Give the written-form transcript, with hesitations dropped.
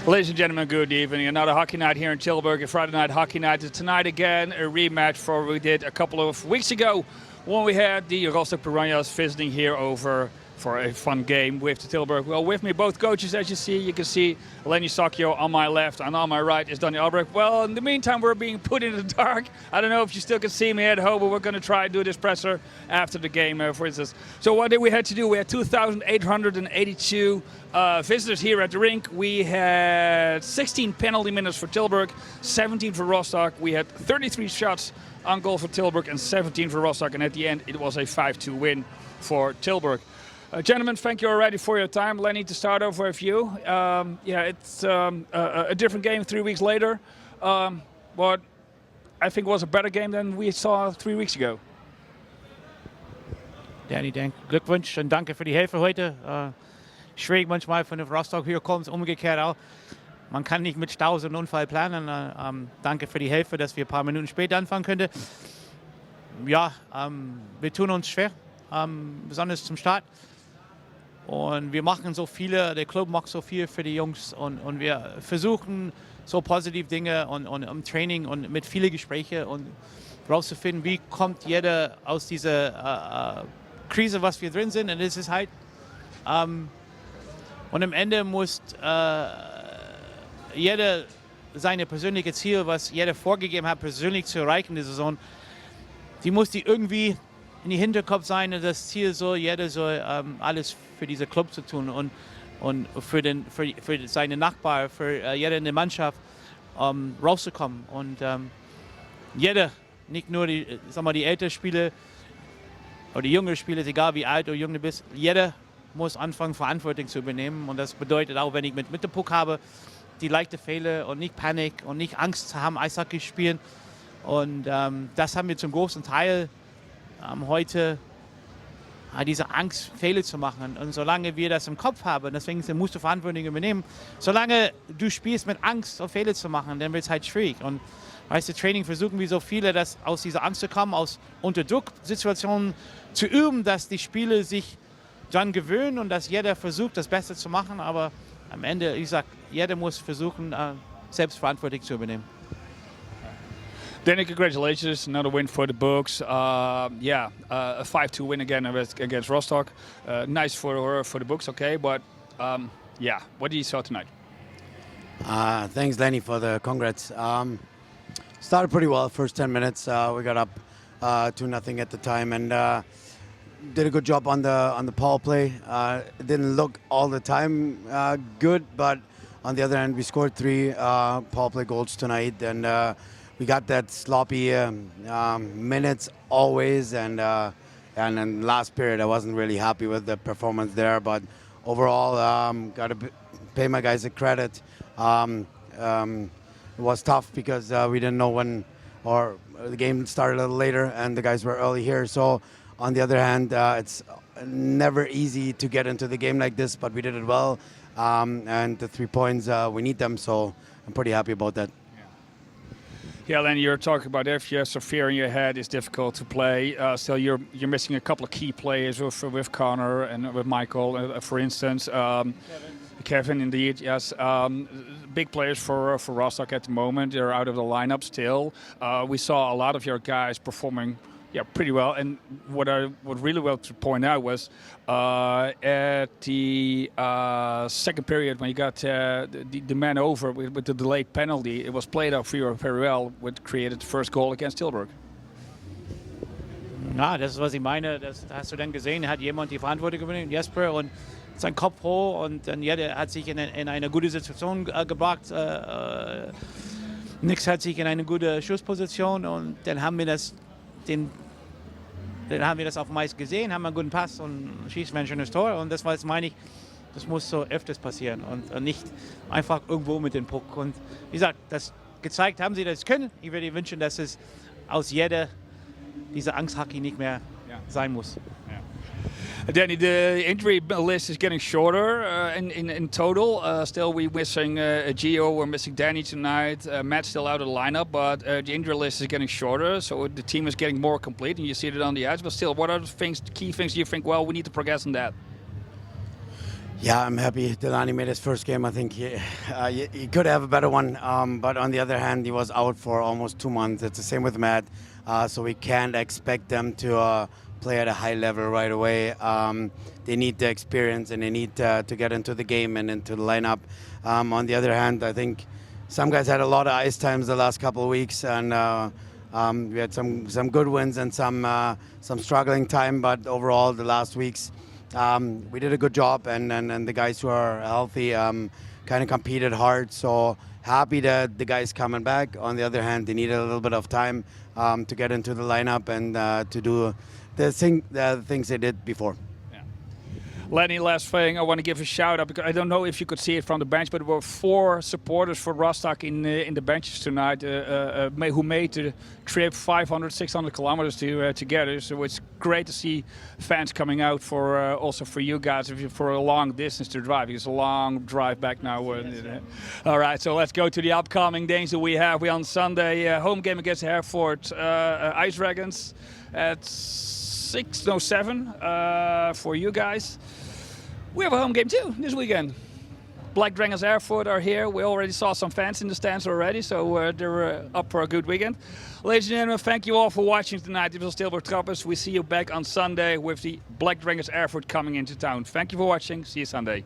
Ladies and gentlemen, good evening. Another hockey night here in Tilburg, a Friday night hockey night. Tonight again, a rematch for what we did a couple of weeks ago when we had the Rostock Piranhas visiting here over for a fun game with the Tilburg. Well, with me, both coaches, as you see. You can see Lenny Sacchio on my left, and on my right is Donny Albrecht. Well, in the meantime, we're being put in the dark. I don't know if you still can see me at home, but we're going to try to do this presser after the game, for instance. So what did we have to do? We had 2,882 visitors here at the rink. We had 16 penalty minutes for Tilburg, 17 for Rostock. We had 33 shots on goal for Tilburg and 17 for Rostock. And at the end, it was a 5-2 win for Tilburg. Gentlemen, thank you already for your time. Lenny, to start off with you. It's a different game 3 weeks later. But I think it was a better game than we saw 3 weeks ago. Danny, Glückwunsch und danke für die Hilfe heute. Schwierig manchmal von der Rostock hier kommt, umgekehrt auch. Man kann nicht mit Stau so einen Unfall planen. Danke für die Hilfe, dass wir ein paar Minuten später anfangen können. Ja, wir tun uns schwer, besonders zum Start. Und wir machen so viele, der Club macht so viel für die Jungs und wir versuchen so positive Dinge und im Training und mit vielen Gesprächen und rauszufinden, wie kommt jeder aus dieser Krise, was wir drin sind. Und es ist halt, und am Ende muss jeder seine persönliche Ziele, was jeder vorgegeben hat, persönlich zu erreichen in der Saison, die muss die irgendwie in die Hinterkopf sein, das Ziel soll, jeder soll alles für diesen Club zu tun und für seine Nachbarn, für jeder in der Mannschaft rauszukommen. Und jeder, nicht nur die älteren Spieler oder die jüngeren Spieler, egal wie alt oder jung du bist, jeder muss anfangen, Verantwortung zu übernehmen. Und das bedeutet auch, wenn ich mit dem Puck habe, die leichte Fehler und nicht Panik und nicht Angst zu haben, Eishockey spielen. Und das haben wir zum großen Teil heute, diese Angst, Fehler zu machen. Und solange wir das im Kopf haben, deswegen musst du Verantwortung übernehmen, solange du spielst mit Angst, auf Fehler zu machen, dann wird es halt schwierig. Und weißt du, Training versuchen wir so viele, dass aus dieser Angst zu kommen, aus Unterdrucksituationen zu üben, dass die Spieler sich dann gewöhnen und dass jeder versucht, das Beste zu machen. Aber am Ende, ich sag, jeder muss versuchen, Selbstverantwortung zu übernehmen. Danny, congratulations, another win for the books. A 5-2 win again against Rostock. Nice for the books, okay, but what did you saw tonight? Thanks, Lenny, for the congrats. Started pretty well, first 10 minutes. We got up 2-0 at the time and did a good job on the power play. It didn't look all the time good, but on the other hand, we scored 3 power play goals tonight, and we got that sloppy minutes always, and in last period I wasn't really happy with the performance there, but overall got to pay my guys a credit. It was tough because we didn't know when, or the game started a little later and the guys were early here, so on the other hand it's never easy to get into the game like this, but we did it well, and the 3 points, we need them, so I'm pretty happy about that. Yeah, Lenny, you're talking about if you have some fear in your head, it's difficult to play. Still, you're missing a couple of key players with Connor and with Michael, for instance. Kevin, indeed, yes. Big players for Rostock at the moment. They're out of the lineup still. We saw a lot of your guys performing pretty well. And what I would really well to point out was at the second period when you got the man over with the delayed penalty, it was played out for you very well, which created the first goal against Tilburg. Ja, das ist, was ich meine. Das hast du dann gesehen, hat jemand die Verantwortung übernommen, Jesper, und sein Kopf hoch, und dann der hat sich in eine gute Situation gebracht. Nix hat sich in eine gute Schussposition, und dann haben wir das auf dem Eis gesehen, haben einen guten Pass und schießen ein schönes Tor, und das war jetzt, meine ich, das muss so öfters passieren und nicht einfach irgendwo mit dem Puck. Und wie gesagt, das gezeigt haben sie, das können. Ich würde wünschen, dass es aus jeder diese Angsthockey nicht mehr sein muss. Danny, the injury list is getting shorter in total. Still, we're missing Gio, we're missing Danny tonight. Matt's still out of the lineup, but the injury list is getting shorter, so the team is getting more complete, and you see it on the edge. But still, what are the key things you think, well, we need to progress in that? Yeah, I'm happy Delaney made his first game. I think he could have a better one, but on the other hand, he was out for almost 2 months. It's the same with Matt, so we can't expect them to play at a high level right away. They need the experience and they need to get into the game and into the lineup. On the other hand, I think some guys had a lot of ice times the last couple of weeks, and we had some good wins and some struggling time. But overall, the last weeks, we did a good job, and the guys who are healthy kind of competed hard. So happy that the guys coming back. On the other hand, they needed a little bit of time to get into the lineup and to do the things they did before. Lenny, last thing, I want to give a shout out because I don't know if you could see it from the bench, but there were 4 supporters for Rostock in the benches tonight who made the trip 500, 600 kilometers together. So it's great to see fans coming out for also for you guys for a long distance to drive. It's a long drive back now. All right, so let's go to the upcoming games that we have. We on Sunday home game against Herford Ice Dragons at 7 for you guys. We have a home game too this weekend. Black Dragons Erfurt are here. We already saw some fans in the stands already, so they're up for a good weekend. Ladies and gentlemen, thank you all for watching tonight. It was Tilburg Trappers. We see you back on Sunday with the Black Dragons Erfurt coming into town. Thank you for watching. See you Sunday.